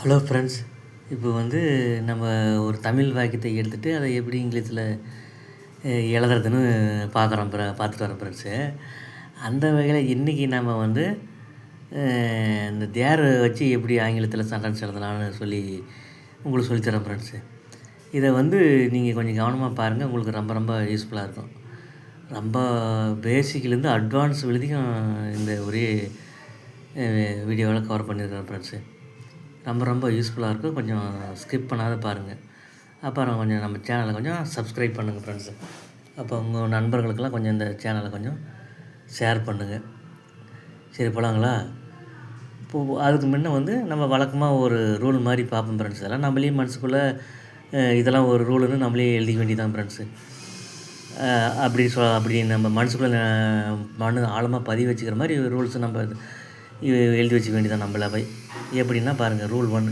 Hello friends. இப்போ வந்து நம்ம ஒரு தமிழ் வாக்கியத்தை எடுத்துகிட்டு அதை எப்படி இங்கிலீஷில் எழுதுறதுன்னு பார்த்துட்டு வரோம் ஃப்ரெண்ட்ஸு. அந்த வகையில் இன்றைக்கி நம்ம வந்து இந்த தேரை வச்சு எப்படி ஆங்கிலத்தில் சென்டென்ஸ் எழுதலாம்னு சொல்லி உங்களுக்கு சொல்லித்தரேன் ஃப்ரெண்ட்ஸு. இதை வந்து நீங்கள் கொஞ்சம் கவனமாக பாருங்கள், உங்களுக்கு ரொம்ப ரொம்ப யூஸ்ஃபுல்லாக இருக்கும். ரொம்ப பேசிக்லேருந்து அட்வான்ஸ் வரைக்கும் இந்த ஒரே வீடியோவில் கவர் பண்ணியிருக்கேன் ஃப்ரெண்ட்ஸு. ரொம்ப ரொம்ப யூஸ்ஃபுல்லாக இருக்கும். கொஞ்சம் ஸ்கிப் பண்ணாத பாருங்கள். அப்புறம் கொஞ்சம் நம்ம சேனலை கொஞ்சம் சப்ஸ்கிரைப் பண்ணுங்கள் ஃப்ரெண்ட்ஸு. அப்போ உங்கள் நண்பர்களுக்கெல்லாம் கொஞ்சம் இந்த சேனலை கொஞ்சம் ஷேர் பண்ணுங்கள். சரி, போகலாங்களா? இப்போது அதுக்கு முன்னே வந்து நம்ம வழக்கமாக ஒரு ரூல் மாதிரி பார்ப்போம் ஃப்ரெண்ட்ஸ். இதெல்லாம் நம்மளே மனசுக்குள்ளே இதெல்லாம் ஒரு ரூலுன்னு நம்மளே எழுதிக்க வேண்டியதான் ஃப்ரெண்ட்ஸு. அப்படி நம்ம மனசுக்குள்ளே ஆழமாக பதிவு வச்சுக்கிற மாதிரி ரூல்ஸை நம்ம எழுதி வச்சுக்க வேண்டியதான் நம்மள போய். எப்படின்னா பாருங்கள், ரூல் 1.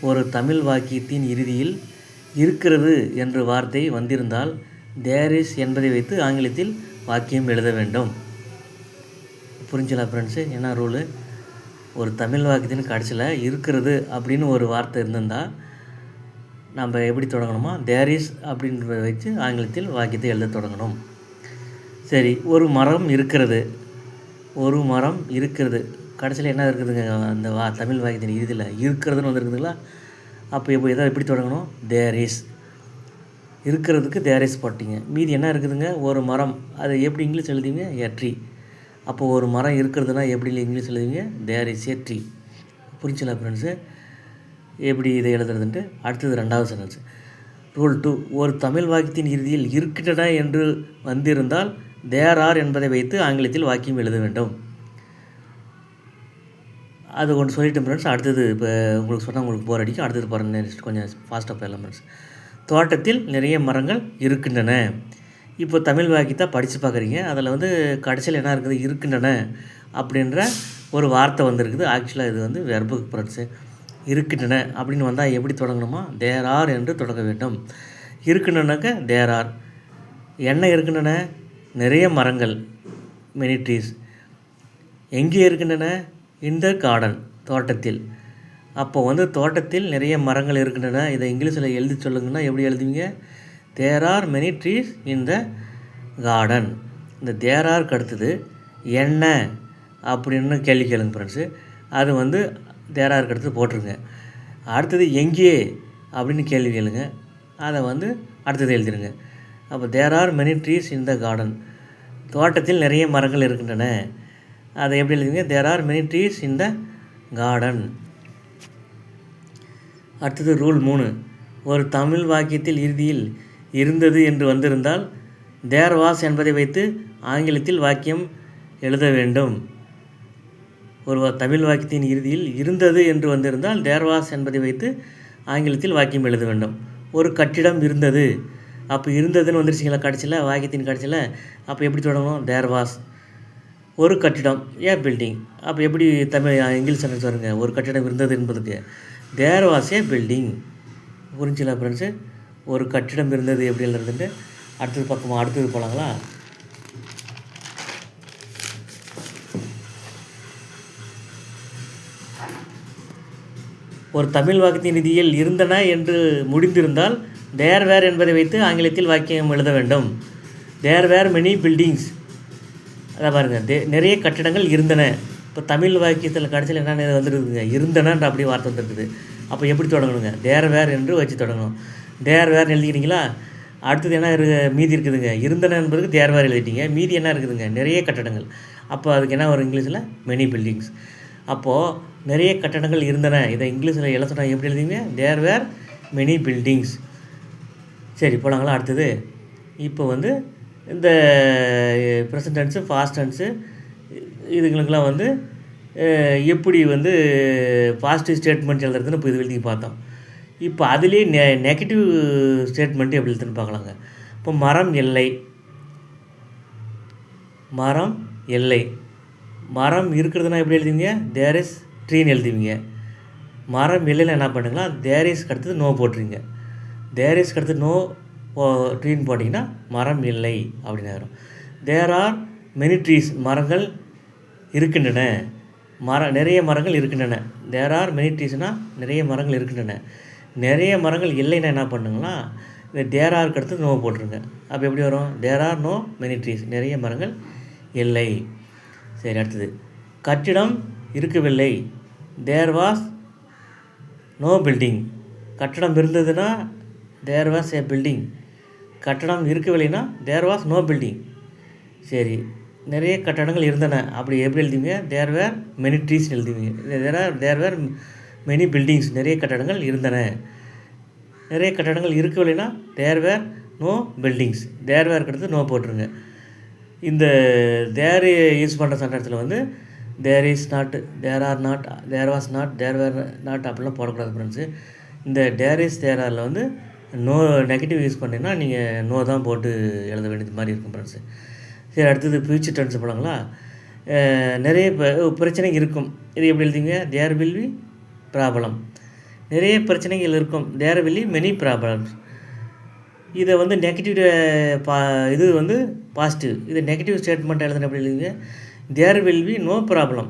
ஒரு தமிழ் வாக்கியத்தின் இறுதியில் இருக்கிறது என்ற வார்த்தை வந்திருந்தால் தேர் இஸ் என்பதை வைத்து ஆங்கிலத்தில் வாக்கியம் எழுத வேண்டும். புரிஞ்சலா ஃப்ரெண்ட்ஸு? என்ன ரூலு? ஒரு தமிழ் வாக்கியத்தின் கடைசியில் இருக்கிறது அப்படின்னு ஒரு வார்த்தை இருந்திருந்தால் நம்ம எப்படி தொடங்கணுமா, தேர் இஸ் அப்படின்றத வச்சு ஆங்கிலத்தில் வாக்கியத்தை எழுத தொடங்கணும். சரி, ஒரு மரம் இருக்கிறது கடைசியில் என்ன இருக்குதுங்க, அந்த தமிழ் வாக்கியத்தின் இறுதியில் இருக்கிறதுன்னு வந்துருக்குதுங்களா? அப்போ எதை எப்படி தொடங்கணும்? There is. இருக்கிறதுக்கு தேர் இஸ் போட்டிங்க. மீதி என்ன இருக்குதுங்க? ஒரு மரம். அது எப்படி இங்கிலீஷ் எழுதுவீங்க? A tree. அப்போது ஒரு மரம் இருக்கிறதுனா எப்படி இங்கிலீஷ் எழுதுவீங்க? There is a tree. புரிஞ்சலா ஃப்ரெண்ட்ஸு எப்படி இதை எழுதுறதுன்ட்டு? அடுத்தது 2வது சென்டென்ஸ். ரூல் 2. ஒரு தமிழ் வாக்கியத்தின் இறுதியில் இருக்கின்றன என்று வந்திருந்தால் தேர் ஆர் என்பதை வைத்து ஆங்கிலத்தில் வாக்கியம் எழுத வேண்டும். அது ஒன்று சொல்லிவிட்டு ஃப்ரெண்ட்ஸ். அடுத்தது இப்போ உங்களுக்கு சொன்னால் உங்களுக்கு போர் அடிக்கும். அடுத்தது பாருங்கள், நெக்ஸ்ட் கொஞ்சம் ஃபாஸ்ட்டாக போயிடலாம் ஃப்ரெண்ட்ஸ். தோட்டத்தில் நிறைய மரங்கள் இருக்கின்றன. இப்போ தமிழ் வாக்கியத்தை படித்து பார்க்குறீங்க. அதில் வந்து கடைசியில் என்ன இருக்குது? இருக்கின்றன அப்படின்ற ஒரு வார்த்தை வந்துருக்குது. ஆக்சுவலாக இது வந்து வெர்பு ஃப்ரெண்ட்ஸு. இருக்கின்றன அப்படின்னு வந்தால் எப்படி தொடங்கணுமா? தேர் ஆர் என்று தொடங்க வேண்டும். இருக்கின்றனாக்க தேர் ஆர். என்ன இருக்கின்றன? நிறைய மரங்கள், மெனி ட்ரீஸ். எங்கே இருக்கின்றன? இந்த கார்டன், தோட்டத்தில். அப்போது வந்து தோட்டத்தில் நிறைய மரங்கள் இருக்கின்றன. இதை இங்கிலீஷில் எழுதி சொல்லுங்கன்னா எப்படி எழுதுவீங்க? There are many trees in the garden. இந்த தேர் ஆருக்கு அடுத்தது என்ன அப்படின்னு கேள்வி கேளுங்க ஃப்ரெண்ட்ஸு. அது வந்து தேர் ஆருக்கு அடுத்தது போட்டுருங்க. அடுத்தது எங்கே அப்படின்னு கேள்வி கேளுங்க. அதை வந்து அடுத்தது எழுதிடுங்க. அப்போ there are many trees in the garden. தோட்டத்தில் நிறைய மரங்கள் இருக்கின்றன. அதை எப்படி எழுதுவீங்க? There are many trees in the garden. அடுத்தது ரூல் 3. ஒரு தமிழ் வாக்கியத்தில் இறுதியில் இருந்தது என்று வந்திருந்தால் தேர் வாஸ் என்பதை வைத்து ஆங்கிலத்தில் வாக்கியம் எழுத வேண்டும். ஒரு தமிழ் வாக்கியத்தின் இறுதியில் இருந்தது என்று வந்திருந்தால் தேர் வாஸ் என்பதை வைத்து ஆங்கிலத்தில் வாக்கியம் எழுத வேண்டும். ஒரு கட்டிடம் இருந்தது. அப்போ இருந்ததுன்னு வந்துருச்சிங்களா கடைசியில், வாக்கியத்தின் கடைசியில். அப்போ எப்படி தொடங்கணும்? There was. ஒரு கட்டிடம், ஏ பில்டிங். அப்போ எப்படி இங்கிலீஷ் சென்டென்ஸ் வருங்க? ஒரு கட்டிடம் இருந்தது என்பதுக்கு தேர் வாஸ் ஏ பில்டிங். புரிஞ்சுங்களா ஃப்ரெண்ட்ஸு? ஒரு கட்டிடம் இருந்தது எப்படி எழுதுறதுன்ட்டு அடுத்தது போகலாங்களா? ஒரு தமிழ் வாக்கியத்தின் இறுதியில் இருந்தன என்று முடிந்திருந்தால் தேர் வேர் என்பதை வைத்து ஆங்கிலத்தில் வாக்கியம் எழுத வேண்டும். தேர் வேர் மெனி பில்டிங்ஸ். அதான் பாருங்கள், நிறைய கட்டிடங்கள் இருந்தன. இப்போ தமிழ் வாக்கியத்தில் கடைசியில் என்னென்ன வந்துருக்குதுங்க? இருந்தனன்ற அப்படி வார்த்தை வந்துருக்குது. அப்போ எப்படி தொடங்கணுங்க? தேர் வேர் என்று வச்சு தொடங்கணும். தேர் வேர்னு எழுதிக்கிட்டீங்களா? அடுத்தது என்ன மீதி இருக்குதுங்க? இருந்தன என்பதுக்கு தேர் வேர் எழுதிட்டீங்க. மீதி என்ன இருக்குதுங்க? நிறைய கட்டடங்கள். அப்போ அதுக்கு என்ன வரும் இங்கிலீஷில்? Many buildings. அப்போது நிறைய கட்டடங்கள் இருந்தன. இதை இங்கிலீஷில் எழுத சொன்னால் எப்படி எழுதிங்க? தேர் வேர் மெனி பில்டிங்ஸ். சரி, போகலாங்களா? அடுத்தது இப்போ வந்து இந்த ப்ரெசன்ட் டென்ஸு, பாஸ்ட் டென்ஸு இதுங்களுக்கெல்லாம் வந்து எப்படி வந்து பாசிட்டிவ் ஸ்டேட்மெண்ட் எழுதுறதுன்னு இப்போ இது எழுதி பார்த்தோம். இப்போ அதுலேயே நெகட்டிவ் ஸ்டேட்மெண்ட்டு எப்படி எழுதுன்னு பார்க்கலாங்க. இப்போ மரம் எல்லை. மரம் இருக்கிறதுனா எப்படி எழுதுவீங்க? தேர் இஸ் ட்ரீன்னு எழுதுவீங்க. மரம் இல்லைன்னா என்ன பண்ணுங்களா? தேர் இஸ்க்கு அடுத்தது நோ போட்டுருங்க. தேர் இஸ்க்கு அடுத்தது நோ ட்ரீன்னு போட்டிங்கன்னா மரம் இல்லை அப்படின்னு ஆகிடும். There are many trees. மரங்கள் இருக்கின்றன. நிறைய மரங்கள் இருக்கின்றன. தேர் ஆர் மெனி ட்ரீஸ்னால் நிறைய மரங்கள் இருக்கின்றன. நிறைய மரங்கள் இல்லைன்னா என்ன பண்ணுங்களா, இந்த தேர் ஆருக்கு அடுத்து நோ போட்டுருங்க. அப்போ எப்படி வரும், there are no many trees, நிறைய மரங்கள் இல்லை. சரி, அடுத்தது கட்டிடம் இருக்கவில்லை. There was no building. கட்டடம் இருந்ததுன்னா தேர் வாஸ் ஏ பில்டிங். கட்டடம் இருக்கவில்லைன்னா தேர் வாஸ் நோ பில்டிங். சரி, நிறைய கட்டடங்கள் இருந்தன. அப்படி எப்படி எழுதுவீங்க, தேர் வேர் மெனி ட்ரீஸ்னு எழுதுவீங்க. தேர் வேர் மெனி பில்டிங்ஸ், நிறைய கட்டடங்கள் இருந்தன. நிறைய கட்டடங்கள் இருக்கவில்லைன்னா தேர் வேர் நோ பில்டிங்ஸ். தேர் வேர் அடுத்து நோ போட்டுருங்க. இந்த தேர் யூஸ் பண்ணுற சென்டென்ஸில் வந்து there is not, there are not, there was not, there were not அப்படிலாம் போடக்கூடாது ஃப்ரெண்ட்ஸு. இந்த தேர் இஸ் தேர் ஆரில் வந்து நோ நெகட்டிவ் யூஸ் பண்ணிங்கன்னா நீங்கள் நோ தான் போட்டு எழுத வேண்டியது மாதிரி இருக்கும் ஃப்ரெண்ட்ஸு. சரி, அடுத்தது ஃபியூச்சர் டென்ஸ் போலாங்களா. நிறைய பிரச்சனை இருக்கும். இது எப்படி எழுதிங்க, தேர் வில் பி ப்ராப்ளம். நிறைய பிரச்சனைகள் இருக்கும். There will be many problems. இதை வந்து நெகட்டிவ் இது வந்து பாசிட்டிவ். இது நெகட்டிவ் ஸ்டேட்மெண்ட் எழுதுன எப்படி எழுதுங்க, there will be no problem.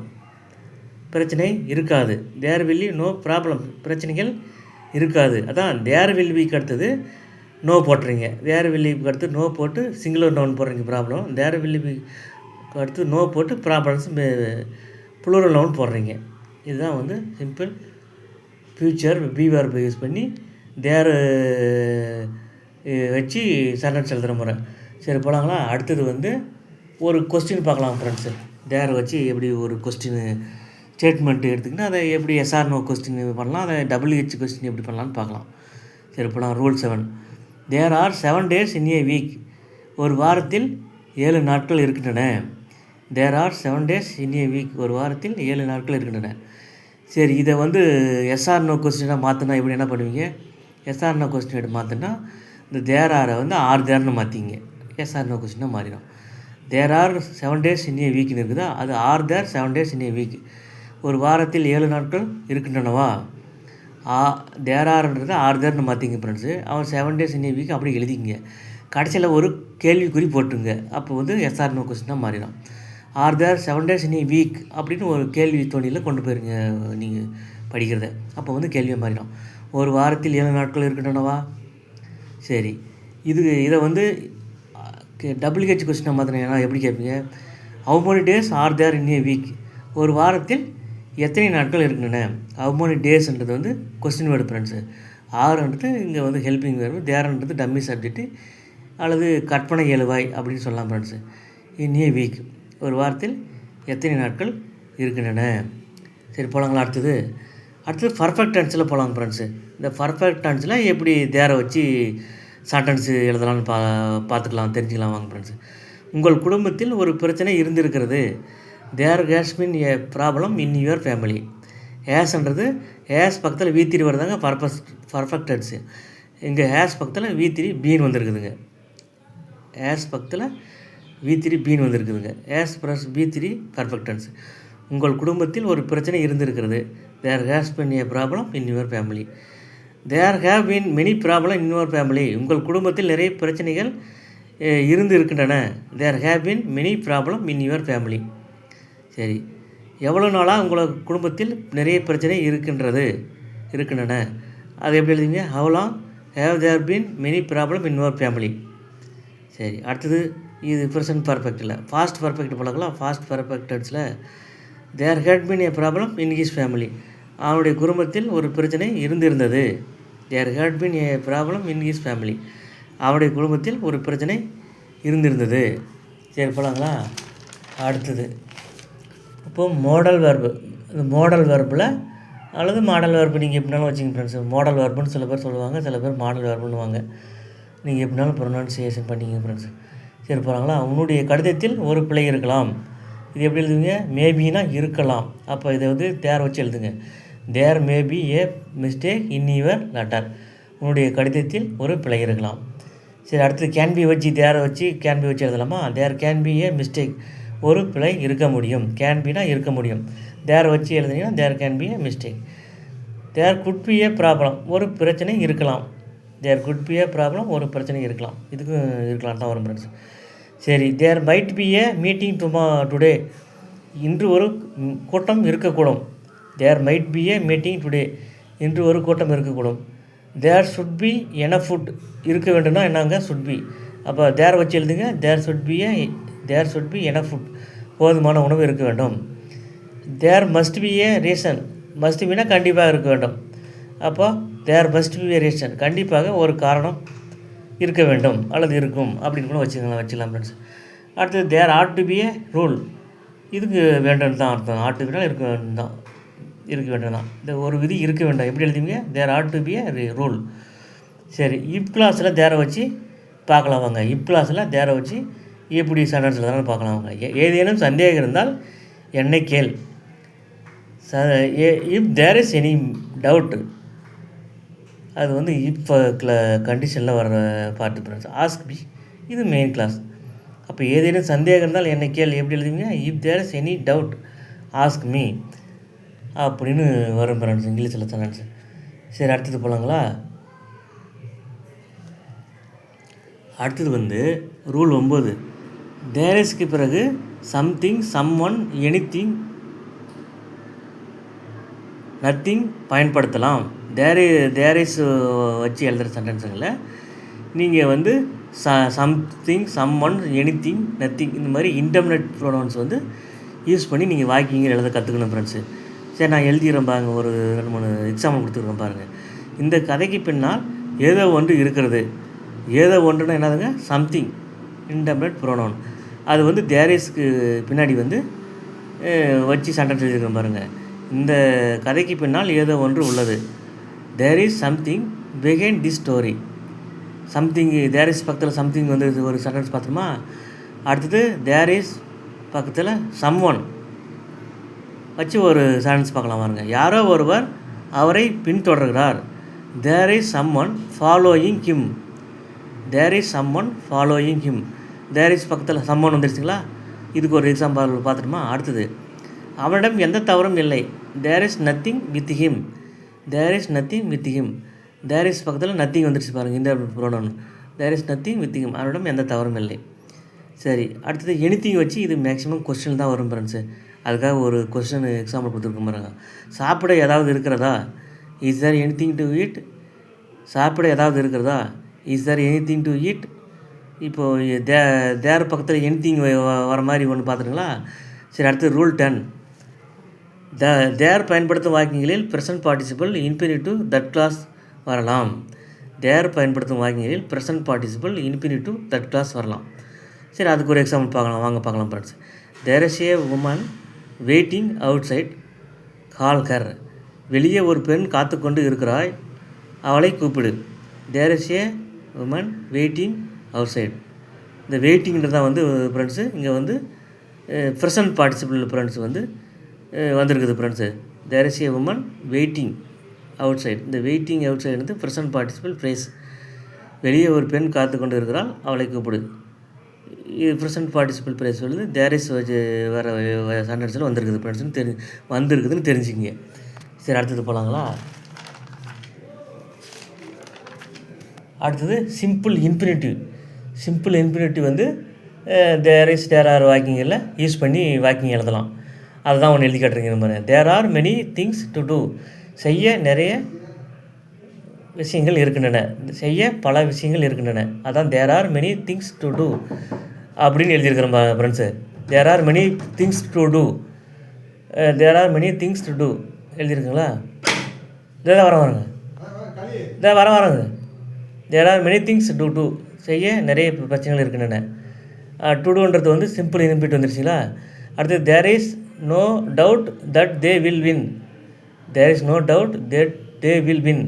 பிரச்சனை இருக்காது. There will be no problem, பிரச்சனைகள் இருக்காது. அதான் தேர் வில் பிக்கு அடுத்தது நோ போட்டுறீங்க. தேர் வில் பிக்கு அடுத்து நோ போட்டு சிங்குலர் நவுன் போடுறீங்க ப்ராப்ளம். தேர் வில் பிக்கு அடுத்து நோ போட்டு ப்ராப்ளம்ஸ் ப்ளூரல் நவுன் போடுறீங்க. இதுதான் வந்து சிம்பிள் ஃப்யூச்சர் பி வேர்பை யூஸ் பண்ணி தேர் வச்சு சென்டென்ஸ் எழுதுகிற முறை. சரி, போகலாங்களா. அடுத்தது வந்து ஒரு கொஸ்டின் பார்க்கலாம் ஃப்ரெண்ட்ஸு. தேர் வச்சு எப்படி ஒரு கொஸ்டின் ஸ்டேட்மெண்ட் எடுத்துக்கிட்டு அதை எப்படி எஸ்ஆர் நோ கொஸ்டின் பண்ணலாம், அதை WH கொஸ்டின் எப்படி பண்ணலான்னு பார்க்கலாம். சரி, போகலாம். Rule 7. There are 7 days in a week. ஒரு வாரத்தில் 7 நாட்கள் இருக்கின்றன. There are 7 days in a week. ஒரு வாரத்தில் 7 நாட்கள் இருக்கின்றன. சரி, இதை வந்து எஸ்ஆர் நோ கொஸ்டினாக மாற்றினா எப்படி என்ன பண்ணுவீங்க, எஸ்ஆர் நோ கொஸ்டின் எடுத்து மாற்றினா இந்த தேர் ஆரை வந்து ஆர் தேர்னு மாற்றிங்க. எஸ்ஆர் நோ கொஸ்டினாக மாறிடும். There are 7 days in a weekனு இருக்குதா, அது are there 7 days in a week. ஒரு வாரத்தில் 7 நாட்கள் இருக்கின்றனவா. தேர் ஆர்ன்றது ஆர் தேர்னு மாற்றிங்க ஃப்ரெண்ட்ஸு. அவன் 7 days in a week அப்படி எழுதிங்க. கடைசியில் ஒரு கேள்விக்குறி போட்டுருங்க. அப்போ வந்து எஸ்ஆர் நோ கொஸ்டினாக மாறிடும். Are there 7 days in a week அப்படின்னு ஒரு கேள்வி தோணியில் கொண்டு போயிருங்க நீங்கள் படிக்கிறத. அப்போ வந்து கேள்வியாக மாறிடும். ஒரு வாரத்தில் 7 நாட்கள் இருக்கின்றனவா. சரி, இதை வந்து WH கொஸ்டினாக மாற்றினா எப்படி கேட்பீங்க, how many days are there in a week. ஒரு வாரத்தில் எத்தனை நாட்கள் இருக்கின்றன. ஹவு many டேஸ்ன்றது வந்து கொஸ்டின் வேர்டு ஃப்ரெண்ட்ஸு. ஆறுன்றது இங்கே வந்து ஹெல்பிங் வேர்டு, தேர்ன்றது டம்மி சப்ஜெக்ட்டு அல்லது கற்பனை எழுவாய் அப்படின்னு சொல்லலாம் ஃப்ரெண்ட்ஸு. இன் ஏ வீக், ஒரு வாரத்தில் எத்தனை நாட்கள் இருக்கின்றன. சரி, போகலாங்களா. அடுத்தது பர்ஃபெக்ட் டென்ஸில் போகலாங்க ஃப்ரெண்ட்ஸு. இந்த பர்ஃபெக்ட் டென்ஸில் எப்படி தேரை வச்சு சென்டென்ஸு எழுதலாம்னு பார்த்துக்கலாம், தெரிஞ்சுக்கலாம் வாங்க ஃப்ரெண்ட்ஸு. உங்கள் குடும்பத்தில் ஒரு பிரச்சனை இருந்திருக்கிறது. There has been a problem in your family. ஹேஸ்ன்றது ஹேஸ் பக்கத்தில் V3 வருதாங்க பர்ஃபெக்ட் டென்ஸு. இங்கே ஹேஸ் பக்கத்தில் V3 பீன் வந்துருக்குதுங்க. ஹேஸ் பக்கத்தில் V3 பீன் வந்துருக்குதுங்க. Has plus V3 perfect tense. உங்கள் குடும்பத்தில் ஒரு பிரச்சனை இருந்திருக்கிறது. There has been a problem in your family. There have been many problem in your family. உங்கள் குடும்பத்தில் நிறைய பிரச்சனைகள் இருந்து இருக்கின்றன. There have been many problem in your family. சரி, எவ்வளோ நாளாக உங்கள் குடும்பத்தில் நிறைய பிரச்சனை இருக்கின்றன. அது எப்படி எழுதிங்க, how long have there been many problem in your family. சரி, அடுத்தது இது ப்ரெசன்ட் பர்ஃபெக்டில் ஃபாஸ்ட் பர்ஃபெக்ட் பழகலாம். ஃபாஸ்ட் பர்ஃபெக்ட் டென்ஸில் there had been a problem in his family. அவனுடைய குடும்பத்தில் ஒரு பிரச்சனை இருந்திருந்தது. There had been a problem in his family. அவனுடைய குடும்பத்தில் ஒரு பிரச்சனை இருந்திருந்தது. சரி, போகலாங்களா. அடுத்தது இப்போது மாடல் வெர்பு. இந்த மாடல் வெர்பில் அல்லது மாடல் வெர்பு நீங்கள் எப்படினாலும் வச்சுங்க ஃப்ரெண்ட்ஸ். மாடல் வெர்புன்னு சில பேர் சொல்லுவாங்க, சில பேர் மாடல் வெர்புன்னுவாங்க. நீங்கள் எப்படினாலும் ப்ரொனன்சியேஷன் பண்ணிங்க ஃப்ரெண்ட்ஸ். சரி, போகிறாங்களா. உன்னுடைய கடிதத்தில் ஒரு பிழை இருக்கலாம். இது எப்படி எழுதுங்க, மேபினா இருக்கலாம். அப்போ இதை வந்து தேர் வச்சு எழுதுங்க. There maybe a mistake in your letter. உன்னுடைய கடிதத்தில் ஒரு பிழை இருக்கலாம். சரி, அடுத்தது கேன் பி வச்சு தேரை வச்சு கேன் பி வச்சு எழுதலாமா. There can be a mistake, ஒரு பிழை இருக்க முடியும். கேன் பினா இருக்க முடியும். தேர் வச்சு எழுதுனீங்கன்னா there can be a mistake. There could be a problem, ஒரு பிரச்சனை இருக்கலாம். There could be a problem, ஒரு பிரச்சனை இருக்கலாம். இதுக்கும் இருக்கலாம் தான் வரும் ஃப்ரெண்ட்ஸ். சரி, there might be a meeting today. இன்று ஒரு கூட்டம் இருக்கக்கூடும். There might be a meeting today. இன்று ஒரு கூட்டம் இருக்கக்கூடும். There should be enough food. இருக்க வேண்டும்னா என்னங்க சுட் பி. அப்போ தேர் வச்சு எழுதுங்க. There should be enough food. போதுமான உணவு இருக்க வேண்டும். There must be a reason. Must பினா கண்டிப்பாக இருக்க வேண்டும். அப்போ there must be a reason, கண்டிப்பாக ஒரு காரணம் இருக்க வேண்டும் அல்லது இருக்கும் அப்படின்னு கூட வச்சுக்கலாம் ஃப்ரெண்ட்ஸ். அடுத்தது there had to be a rule. இதுக்கு வேண்டும் தான் அர்த்தம். ஆட் டு பினால் இருக்க வேண்டும் தான், இருக்க வேண்டும் தான். இந்த ஒரு விதி இருக்க வேண்டும். எப்படி எழுதிங்க? There had to be a rule. சரி, இப் கிளாஸில் தேரை வச்சு பார்க்கலாம் வாங்க. இப் கிளாஸில் தேரை வச்சு எப்படி சென்டென்ஸில் தானே பார்க்கலாம் வாங்க. ஏதேனும் சந்தேகம் இருந்தால் என்னை கேள். If there is any doubt, அது வந்து இப்போ கண்டிஷனில் வர்ற பார்ட்டு ஃப்ரெண்ட்ஸ். ஆஸ்க் பி, இது மெயின் கிளாஸ். அப்போ ஏதேனும் சந்தேகம் இருந்தால் என்னை கேள் எப்படி எழுதுவீங்க? If there is any doubt ask me அப்படின்னு வரும் ஃப்ரெண்ட்ஸ் இங்கிலீஷில் சென்டென்ஸ். சரி, அடுத்தது போகலாங்களா? அடுத்தது வந்து ரூல் 9. தேர் இஸ்க்கு பிறகு something, someone, anything, nothing பயன்படுத்தலாம். தேர் இஸ் வச்சு எழுதுகிற சென்டென்ஸுங்களில் நீங்கள் வந்து something, someone, anything, nothing இந்த மாதிரி இன்டெர்மினேட் ப்ரொனவுன்ஸ் வந்து யூஸ் பண்ணி நீங்கள் வாக்கியங்கள் எழுத கற்றுக்கணும் ஃப்ரெண்ட்ஸு. சரி, நான் எழுதிக்கிறேன் பாருங்கள். ஒரு 2-3 எக்ஸாம்பிள் கொடுத்துருக்கேன் பாருங்கள். இந்த கதைக்கு பின்னால் ஏதோ ஒன்று இருக்கிறது. ஏதோ ஒன்றுனா என்னதுங்க? Something, இன்டெர்மினேட் pronoun. அது வந்து தேர் இஸ்க்கு பின்னாடி வந்து வச்சு சென்டென்ஸ் எழுதியிருக்கேன் பாருங்கள். இந்த கதைக்கு பின்னால் ஏதோ ஒன்று உள்ளது. There is something behind the story. Something, there is பக்கத்தில் சம்திங் வந்து ஒரு சென்டென்ஸ் பார்த்துமா. அடுத்தது தேர் இஸ் பக்கத்தில் சம் ஒன் வச்சு ஒரு சென்டென்ஸ் பார்க்கலாம் பாருங்க. யாரோ ஒருவர் அவரை பின்தொடர்கிறார். There is someone following him. There is someone following him. There is பக்கத்தில் சம் ஒன் வந்துருச்சுங்களா? இதுக்கு ஒரு எக்ஸாம்பிள் பார்த்துட்டுமா. அடுத்தது அவனிடம் எந்த தவறும் இல்லை. There is nothing with him. There is nothing with him. There is பக்கத்தில் நத்திங் வந்துருச்சு பாருங்கள், இந்த pronoun. There is nothing with him. அவனிடம் எந்த தவறும் இல்லை. சரி, அடுத்தது எனிதிங் வச்சு இது மேக்ஸிமம் கொஸ்டின் தான் வரும் ஃப்ரெண்ட்ஸு. அதுக்காக ஒரு கொஸ்டின் எக்ஸாம்பிள் கொடுத்துருக்க பாருங்க. சாப்பிட ஏதாவது இருக்கிறதா? Is there anything to eat. சாப்பிட ஏதாவது இருக்கிறதா? Is there anything to eat. இப்போது தேர் பக்கத்தில் எனிதிங் வர மாதிரி ஒன்று பார்த்துருங்களா? சரி, அடுத்து ரூல் 10. தேர் பயன்படுத்தும் வாக்கியங்களில் present participle, infinitive, that clause வரலாம். தேர் பயன்படுத்தும் வாக்கியங்களில் present participle, infinitive, that clause வரலாம். சரி, அதுக்கு ஒரு எக்ஸாம்பிள் பார்க்கலாம் friends. There is a woman waiting outside, call her. வெளியே ஒரு பெண் காத்து கொண்டு இருக்கிறாய், அவளை கூப்பிடு. There is a woman waiting outside. இந்த வெயிட்டிங்கிறது தான் வந்து ஃப்ரெண்ட்ஸு இங்கே வந்து ப்ரெசன்ட் பார்ட்டிசிபிள் ஃப்ரெண்ட்ஸ் வந்து வந்திருக்குது friends. There is a woman waiting outside. இந்த வெயிட்டிங் அவுட் சைடு வந்து ப்ரெசன்ட் பார்ட்டிசிபிள் ஃப்ரேஸ். வெளியே ஒரு பெண் காத்து கொண்டு இருக்கிறாள், அவளை கூப்பிடு. இது ப்ரெசன்ட் பார்ட்டிசிபிள் ஃப்ரேஸ் வந்து தேர் இஸ் வர சென்டென்ஸில் வந்திருக்குது ஃப்ரெண்ட்ஸ்னு வந்திருக்குதுன்னு தெரிஞ்சுக்கிங்க. சரி, அடுத்தது போகலாங்களா? அடுத்தது சிம்பிள் இன்ஃபினிட்டிவ். சிம்பிள் இன்ஃபினிட்டிவ் வந்து தேர் இஸ், தேர் ஆர் வாக்கிங்கில் யூஸ் பண்ணி வாக்கிங் எழுதலாம். அதுதான் ஒன்று எழுதி காட்டுறீங்க பாருங்க. There are many things to do. செய்ய நிறைய விஷயங்கள் இருக்கின்றன. செய்ய பல விஷயங்கள் இருக்கின்றன. அதான் there are many things to do அப்படின்னு எழுதியிருக்கிறோம் friends. There are many things to do. There are many things to do எழுதியிருக்குங்களா? இதான் வரங்க. இதான் வரங்க. There are many things to do. செய்ய நிறைய பிரச்சனைகள் இருக்கின்றன. டு டூன்றது வந்து சிம்பிள் இன்ஃபினிட்டிவ் வந்துருச்சுங்களா? அடுத்து there is no doubt that they will win. There is no doubt that they will win.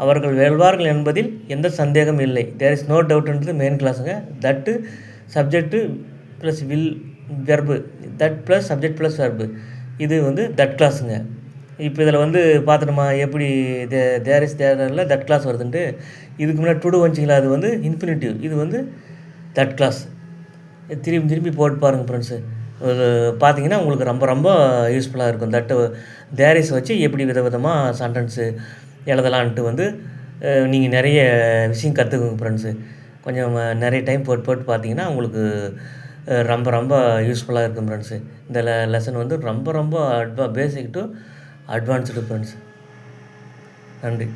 அவர்கள் வெல்வார்கள் என்பதில் எந்த சந்தேகம் இல்லை. தேர் இஸ் நோ டவுட்ன்றது மெயின் கிளாஸுங்க. That subject plus will verb. That plus subject plus verb. இது வந்து தட் கிளாஸுங்க. இப்போ இதில் வந்து பார்த்துட்டோமா எப்படி தேர் இஸ் தேரில் தட் கிளாஸ் வருதுன்ட்டு. இதுக்கு முன்னாடி டு டூ வந்துச்சிங்களா? அது வந்து இன்ஃபினிட்டிவ். இது வந்து தட் கிளாஸ். திரும்பி போட்டு பாருங்கள் ஃப்ரெண்ட்ஸு. பார்த்தீங்கன்னா உங்களுக்கு ரொம்ப ரொம்ப யூஸ்ஃபுல்லாக இருக்கும். தட்டு தேர் இஸ் வச்சு எப்படி விதவிதமாக சென்டென்ஸு எழுதலான்ட்டு வந்து நீங்கள் நிறைய விஷயம் கற்றுக்குங்க ஃப்ரெண்ட்ஸு. கொஞ்சம் நிறைய டைம் போட்டு பார்த்தீங்கன்னா உங்களுக்கு ரொம்ப ரொம்ப யூஸ்ஃபுல்லாக இருக்கும் ஃப்ரெண்ட்ஸு. இந்த லெசன் வந்து ரொம்ப ரொம்ப பேசிக் டு அட்வான்ஸ்டு ஃப்ரெண்ட்ஸ். நன்றி.